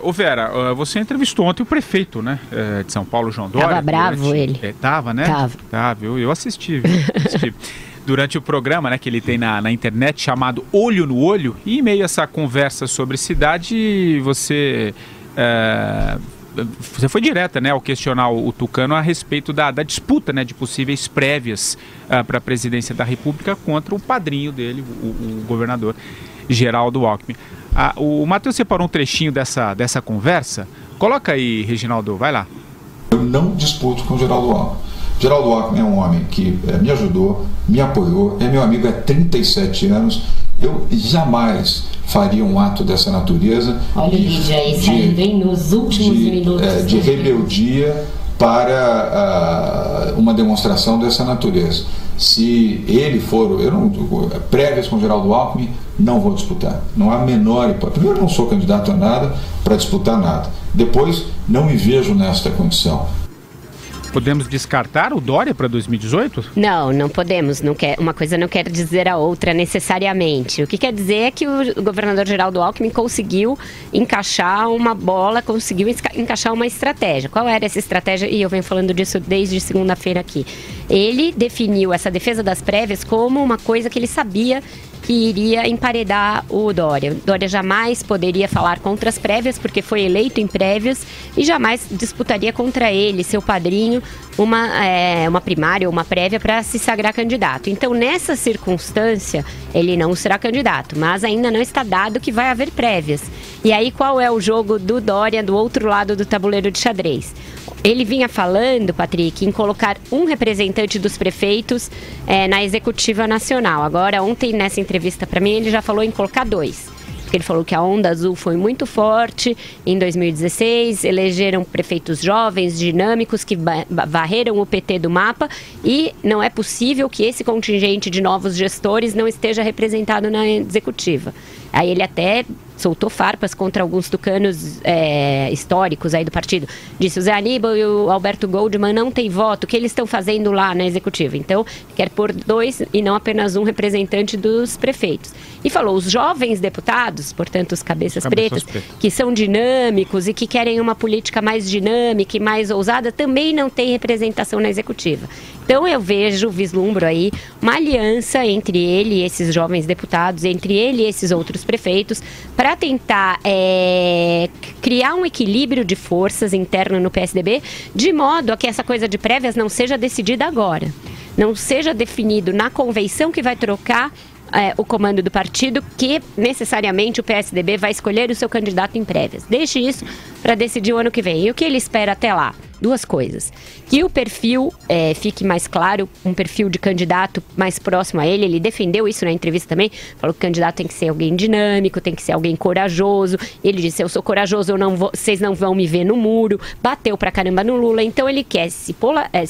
Ô Vera, você entrevistou ontem o prefeito, né, de São Paulo, João Dória. Tava bravo ele. Tava, né? Tava, eu assisti, assisti. Durante o programa, né, que ele tem na internet, chamado Olho no Olho, e em meio a essa conversa sobre cidade, você foi direta, né, ao questionar o Tucano a respeito da disputa, né, de possíveis prévias para a presidência da República contra o padrinho dele, o governador Geraldo Alckmin. O Matheus separou um trechinho dessa conversa. Coloca aí, Reginaldo, vai lá. Eu não disputo com o Geraldo Alckmin. Geraldo Alckmin é um homem que me ajudou, me apoiou, é meu amigo há 37 anos. Eu jamais faria um ato dessa natureza. Olha o vídeo aí saindo, hein, nos últimos minutos. De rebeldia para uma demonstração dessa natureza. Se ele for, prévias com Geraldo Alckmin, não vou disputar. Não há a menor hipótese. Primeiro, não sou candidato a nada para disputar nada. Depois, não me vejo nesta condição. Podemos descartar o Dória para 2018? Não podemos. Uma coisa não quer dizer a outra necessariamente. O que quer dizer é que o governador Geraldo Alckmin conseguiu encaixar uma bola, conseguiu encaixar uma estratégia. Qual era essa estratégia? E eu venho falando disso desde segunda-feira aqui. Ele definiu essa defesa das prévias como uma coisa que ele sabia que iria emparedar o Dória. O Dória jamais poderia falar contra as prévias, porque foi eleito em prévias, e jamais disputaria contra ele, seu padrinho, uma primária ou uma prévia para se sagrar candidato. Então, nessa circunstância, ele não será candidato, mas ainda não está dado que vai haver prévias. E aí, qual é o jogo do Dória do outro lado do tabuleiro de xadrez? Ele vinha falando, Patrick, em colocar um representante dos prefeitos na Executiva Nacional. Agora, ontem, nessa entrevista para mim, ele já falou em colocar 2. Porque ele falou que a onda azul foi muito forte em 2016, elegeram prefeitos jovens, dinâmicos, que varreram o PT do mapa, e não é possível que esse contingente de novos gestores não esteja representado na Executiva. Aí ele até soltou farpas contra alguns tucanos históricos aí do partido. Disse: o Zé Aníbal e o Alberto Goldman não têm voto, o que eles estão fazendo lá na Executiva? Então, quer pôr 2 e não apenas um representante dos prefeitos. E falou: os jovens deputados, portanto os cabeças pretas, que são dinâmicos e que querem uma política mais dinâmica e mais ousada, também não têm representação na Executiva. Então eu vislumbro aí uma aliança entre ele e esses jovens deputados, entre ele e esses outros prefeitos, para tentar criar um equilíbrio de forças interno no PSDB, de modo a que essa coisa de prévias não seja decidida agora. Não seja definido na convenção que vai trocar o comando do partido, que necessariamente o PSDB vai escolher o seu candidato em prévias. Deixe isso para decidir o ano que vem. E o que ele espera até lá? 2 coisas. Que o perfil fique mais claro, um perfil de candidato mais próximo a ele. Ele defendeu isso na entrevista também. Falou que o candidato tem que ser alguém dinâmico, tem que ser alguém corajoso. Ele disse: eu sou corajoso, vocês não vão me ver no muro. Bateu pra caramba no Lula. Então ele quer se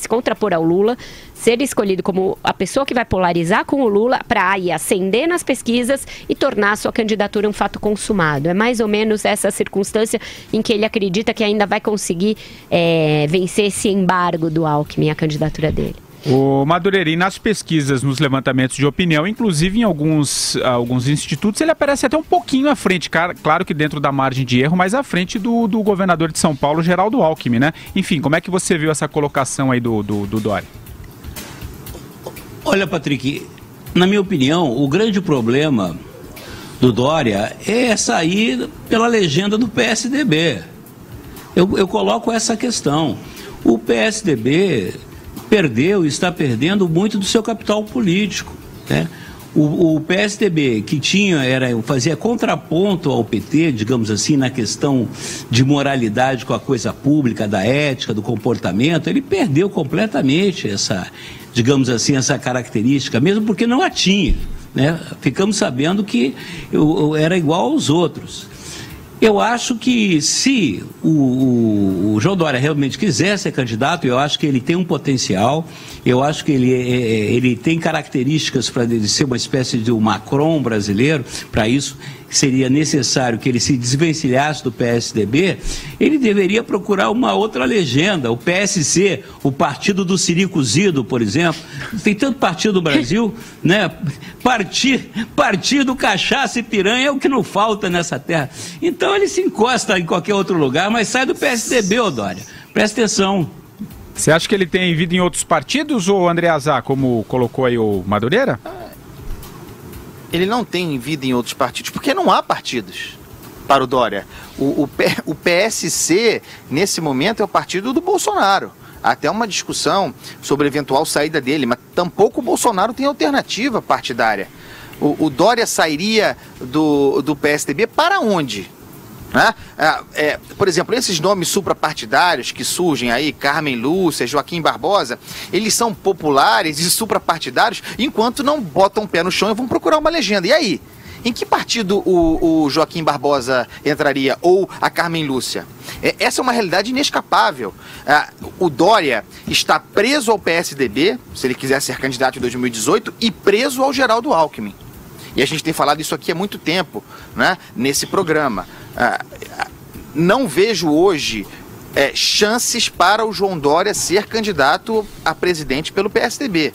contrapor ao Lula, ser escolhido como a pessoa que vai polarizar com o Lula para aí ascender nas pesquisas e tornar a sua candidatura um fato consumado. É mais ou menos essa circunstância em que ele acredita que ainda vai conseguir vencer esse embargo do Alckmin, a candidatura dele. O Madureira, nas pesquisas, nos levantamentos de opinião, inclusive em alguns institutos, ele aparece até um pouquinho à frente, claro que dentro da margem de erro, mas à frente do governador de São Paulo, Geraldo Alckmin, né? Enfim, como é que você viu essa colocação aí do Dória? Olha, Patrick, na minha opinião, o grande problema do Dória é sair pela legenda do PSDB. Eu coloco essa questão. O PSDB perdeu e está perdendo muito do seu capital político, né? O PSDB, que fazia contraponto ao PT, digamos assim, na questão de moralidade com a coisa pública, da ética, do comportamento, ele perdeu completamente digamos assim, essa característica, mesmo porque não a tinha, né? Ficamos sabendo que eu era igual aos outros. Eu acho que se o João Dória realmente quiser ser candidato, eu acho que ele tem um potencial, eu acho que ele tem características para ser uma espécie de um Macron brasileiro, para isso que seria necessário que ele se desvencilhasse do PSDB, ele deveria procurar uma outra legenda. O PSC, o partido do Siri cozido, por exemplo, tem tanto partido no Brasil, né? Partido cachaça e piranha é o que não falta nessa terra. Então ele se encosta em qualquer outro lugar, mas sai do PSDB, ô Dória. Presta atenção. Você acha que ele tem vida em outros partidos, ou André Azar, como colocou aí o Madureira? Ele não tem vida em outros partidos, porque não há partidos para o Dória. O PSC, nesse momento, é o partido do Bolsonaro. Há até uma discussão sobre a eventual saída dele, mas tampouco o Bolsonaro tem alternativa partidária. O Dória sairia do PSDB para onde? Por exemplo, esses nomes suprapartidários que surgem aí, Carmen Lúcia, Joaquim Barbosa, eles são populares e suprapartidários enquanto não botam o pé no chão e vão procurar uma legenda. E aí? Em que partido o Joaquim Barbosa entraria, ou a Carmen Lúcia? Essa é uma realidade inescapável. O Dória está preso ao PSDB, se ele quiser ser candidato em 2018, e preso ao Geraldo Alckmin. E a gente tem falado isso aqui há muito tempo, né, nesse programa. Não vejo hoje chances para o João Dória ser candidato a presidente pelo PSDB.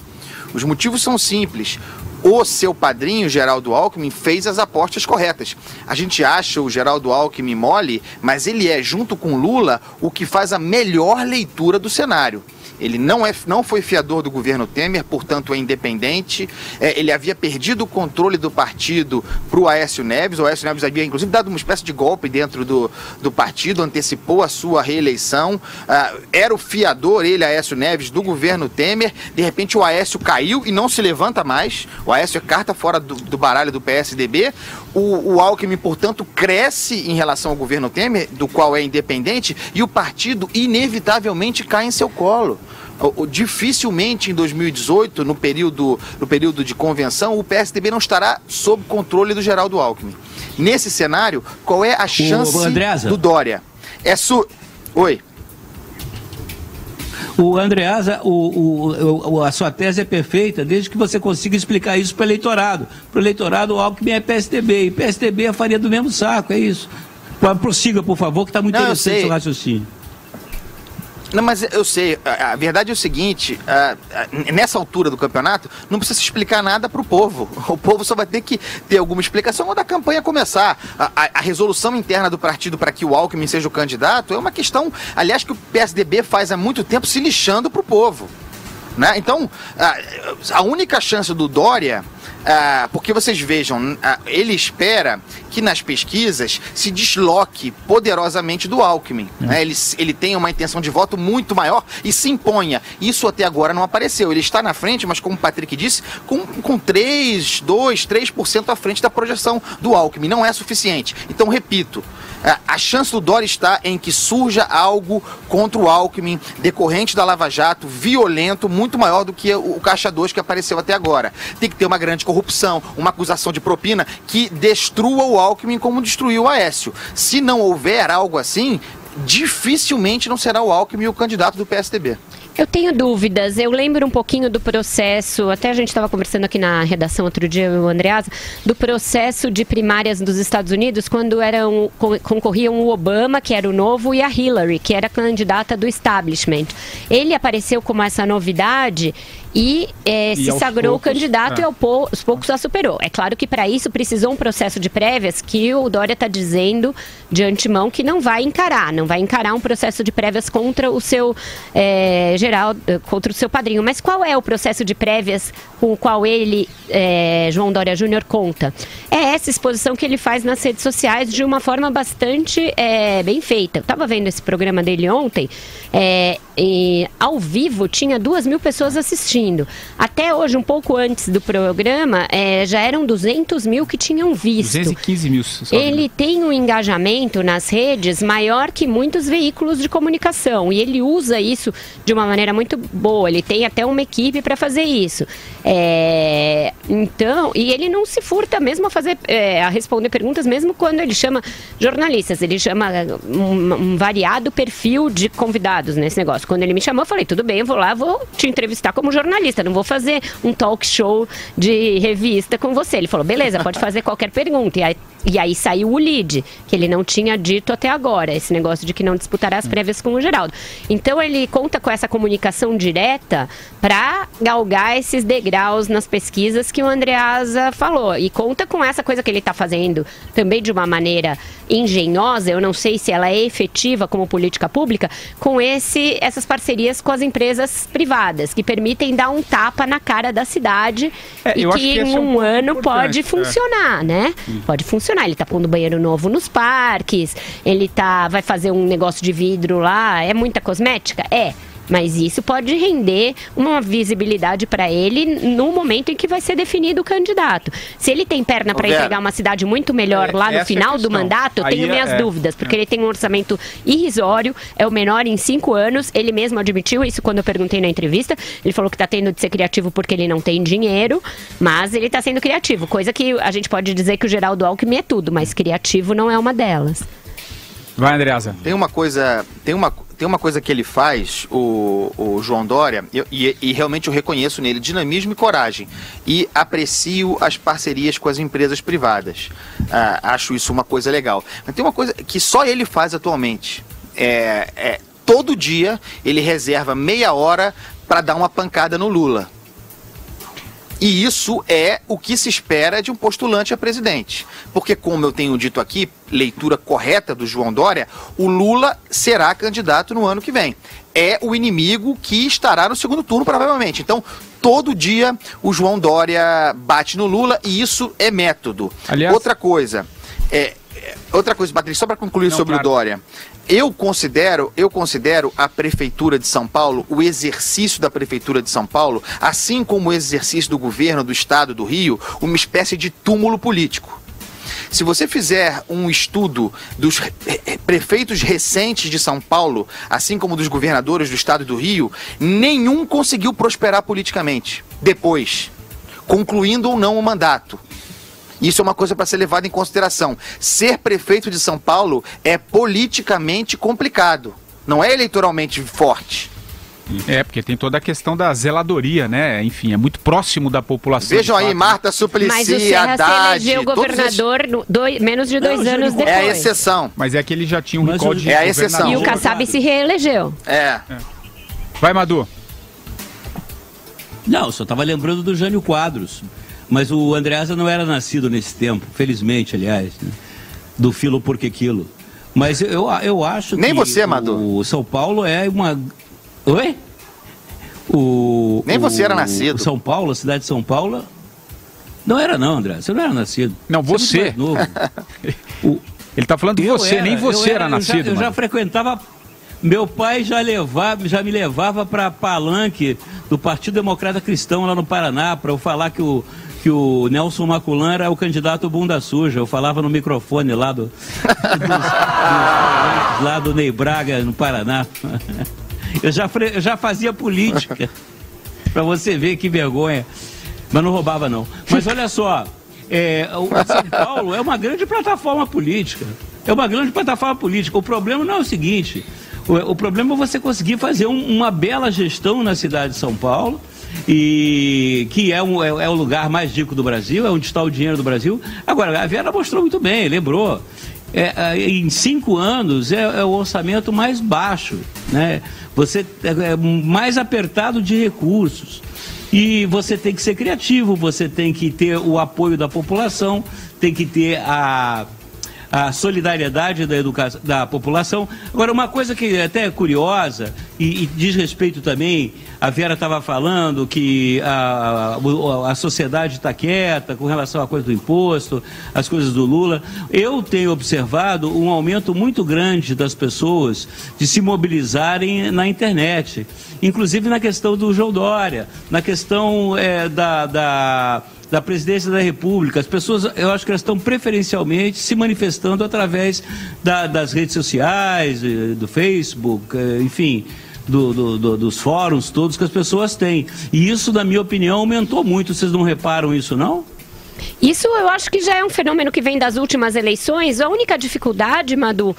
Os motivos são simples. O seu padrinho, Geraldo Alckmin, fez as apostas corretas. A gente acha o Geraldo Alckmin mole, mas ele é, junto com Lula, o que faz a melhor leitura do cenário. Ele não foi fiador do governo Temer, portanto é independente. Ele havia perdido o controle do partido para o Aécio Neves. O Aécio Neves havia, inclusive, dado uma espécie de golpe dentro do partido, antecipou a sua reeleição. Era o fiador, ele, Aécio Neves, do governo Temer. De repente o Aécio caiu e não se levanta mais. O Aécio é carta fora do baralho do PSDB. O Alckmin, portanto, cresce em relação ao governo Temer, do qual é independente, e o partido inevitavelmente cai em seu colo. Dificilmente em 2018, no período de convenção, o PSDB não estará sob controle do Geraldo Alckmin. Nesse cenário, qual é a chance do Dória? Oi. O Andreasa, a sua tese é perfeita, desde que você consiga explicar isso para o eleitorado. Para o eleitorado, o Alckmin é PSDB, e PSDB é a farinha do mesmo saco, é isso. Prossiga, por favor, que está muito interessante o seu raciocínio. Não, mas eu sei, a verdade é o seguinte, nessa altura do campeonato, não precisa se explicar nada para o povo. O povo só vai ter que ter alguma explicação quando a campanha começar. A resolução interna do partido para que o Alckmin seja o candidato é uma questão, aliás, que o PSDB faz há muito tempo se lixando para o povo. Né? Então, a única chance do Dória, porque vocês vejam, ele espera que nas pesquisas se desloque poderosamente do Alckmin. Né? Ele tem uma intenção de voto muito maior e se imponha. Isso até agora não apareceu. Ele está na frente, mas como o Patrick disse, com 3% à frente da projeção do Alckmin. Não é suficiente. Então, repito, a chance do Dória está em que surja algo contra o Alckmin, decorrente da Lava Jato, violento, muito maior do que o Caixa 2 que apareceu até agora. Tem que ter uma grande corrupção, uma acusação de propina que destrua o Alckmin como destruiu o Aécio. Se não houver algo assim, dificilmente não será o Alckmin o candidato do PSDB. Eu tenho dúvidas, eu lembro um pouquinho do processo, até a gente estava conversando aqui na redação outro dia, eu e o Andreasa, do processo de primárias dos Estados Unidos, quando concorriam o Obama, que era o novo, e a Hillary, que era a candidata do establishment. Ele apareceu como essa novidade e se sagrou o candidato e aos poucos a superou. É claro que para isso precisou um processo de prévias que o Dória está dizendo de antemão que não vai encarar um processo de prévias contra o seu contra o seu padrinho. Mas qual é o processo de prévias com o qual ele, João Dória Júnior, conta? É essa exposição que ele faz nas redes sociais de uma forma bastante bem feita. Eu estava vendo esse programa dele ontem, ao vivo tinha 2.000 pessoas assistindo. Até hoje, um pouco antes do programa, já eram 200.000 que tinham visto. 215 mil. Ele tem um engajamento nas redes maior que muitos veículos de comunicação e ele usa isso de uma maneira muito boa. Ele tem até uma equipe para fazer isso. Então, e ele não se furta mesmo a responder perguntas, mesmo quando ele chama jornalistas. Ele chama um variado perfil de convidados nesse negócio. Quando ele me chamou, eu falei, tudo bem, eu vou lá, vou te entrevistar como jornalista, não vou fazer um talk show de revista com você. Ele falou, beleza, pode fazer qualquer pergunta. E aí E aí saiu o lead, que ele não tinha dito até agora, esse negócio de que não disputará as prévias com o Geraldo. Então ele conta com essa comunicação direta para galgar esses degraus nas pesquisas que o Andreasa falou. E conta com essa coisa que ele está fazendo também de uma maneira engenhosa, eu não sei se ela é efetiva como política pública, com essas parcerias com as empresas privadas, que permitem dar um tapa na cara da cidade e que em um ano pode funcionar, né? Pode funcionar. Ele tá pondo banheiro novo nos parques, ele vai fazer um negócio de vidro lá, é muita cosmética? É. Mas isso pode render uma visibilidade para ele no momento em que vai ser definido o candidato. Se ele tem perna para entregar uma cidade muito melhor lá no final do mandato, eu tenho minhas dúvidas, porque ele tem um orçamento irrisório, é o menor em 5 anos, ele mesmo admitiu isso quando eu perguntei na entrevista, ele falou que está tendo de ser criativo porque ele não tem dinheiro, mas ele está sendo criativo, coisa que a gente pode dizer que o Geraldo Alckmin é tudo, mas criativo não é uma delas. Vai, Andreasa. Tem uma coisa que ele faz, o João Dória, e realmente eu reconheço nele dinamismo e coragem. E aprecio as parcerias com as empresas privadas. Acho isso uma coisa legal. Mas tem uma coisa que só ele faz atualmente. Todo dia ele reserva meia hora para dar uma pancada no Lula. E isso é o que se espera de um postulante a presidente. Porque, como eu tenho dito aqui, leitura correta do João Dória, o Lula será candidato no ano que vem. É o inimigo que estará no segundo turno, provavelmente. Então, todo dia o João Dória bate no Lula e isso é método. Aliás... Outra coisa, Patrícia, só para concluir sobre o Dória. Eu considero a Prefeitura de São Paulo, o exercício da Prefeitura de São Paulo, assim como o exercício do governo do Estado do Rio, uma espécie de túmulo político. Se você fizer um estudo dos prefeitos recentes de São Paulo, assim como dos governadores do Estado do Rio, nenhum conseguiu prosperar politicamente, depois, concluindo ou não o mandato. Isso é uma coisa para ser levada em consideração. Ser prefeito de São Paulo é politicamente complicado, não é eleitoralmente forte. Porque tem toda a questão da zeladoria, né? Enfim, é muito próximo da população. Vejam aí, Marta Suplicy, mas o Serra Haddad... se elegeu governador menos de 2 anos depois. É a exceção. Mas é que ele já tinha um recall de a exceção. E o Kassab se reelegeu. Vai, Madu. Não, eu só estava lembrando do Jânio Quadros. Mas o Andreasa não era nascido nesse tempo, felizmente, aliás, né? Do filo porque quilo. Mas eu acho Nem que você, Madu. O São Paulo é uma... Oi? Nem você era nascido. O São Paulo, a cidade de São Paulo... Não era não, André, você não era nascido. Não, você. Ele está falando de você, nem você era nascido. Eu já frequentava... Meu pai já me levava para palanque do Partido Democrata Cristão lá no Paraná, para eu falar que o Nelson Maculan era o candidato bunda suja. Eu falava no microfone lá lá do Ney Braga, no Paraná. Eu já fazia política, para você ver que vergonha. Mas não roubava, não. Mas olha só, o São Paulo é uma grande plataforma política. O problema não é o seguinte... O problema é você conseguir fazer uma bela gestão na cidade de São Paulo, e que é o lugar mais rico do Brasil, é onde está o dinheiro do Brasil. Agora, a Vera mostrou muito bem, lembrou. Em 5 anos é o orçamento mais baixo, né? Você é mais apertado de recursos. E você tem que ser criativo, você tem que ter o apoio da população, tem que ter a solidariedade da população. Agora, uma coisa que é até curiosa e diz respeito também, a Vera estava falando que a sociedade está quieta com relação à coisa do imposto, as coisas do Lula. Eu tenho observado um aumento muito grande das pessoas de se mobilizarem na internet, inclusive na questão do João Dória, na questão da presidência da República. As pessoas, eu acho que elas estão preferencialmente se manifestando através das redes sociais, do Facebook, enfim, dos fóruns todos que as pessoas têm. E isso, na minha opinião, aumentou muito. Vocês não reparam isso, não? Isso eu acho que já é um fenômeno que vem das últimas eleições. A única dificuldade, Madu,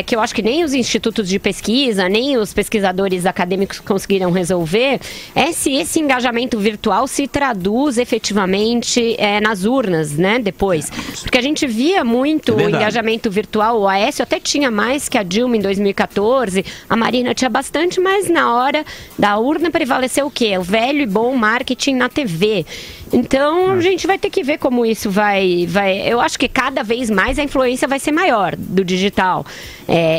que eu acho que nem os institutos de pesquisa, nem os pesquisadores acadêmicos conseguiram resolver, é se esse engajamento virtual se traduz efetivamente nas urnas, né, depois. Porque a gente via muito o engajamento virtual, o Aécio até tinha mais que a Dilma em 2014, a Marina tinha bastante, mas na hora da urna prevaleceu o quê? O velho e bom marketing na TV. Então, a gente vai ter que ver como isso vai... Eu acho que cada vez mais a influência vai ser maior do digital.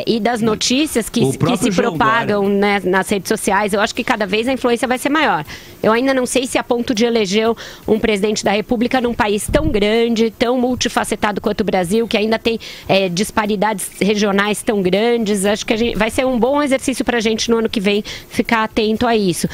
E das notícias que se propagam, né, nas redes sociais. Eu acho que cada vez a influência vai ser maior. Eu ainda não sei se a ponto de eleger um presidente da República num país tão grande, tão multifacetado quanto o Brasil, que ainda tem disparidades regionais tão grandes. Acho que vai ser um bom exercício para a gente no ano que vem ficar atento a isso.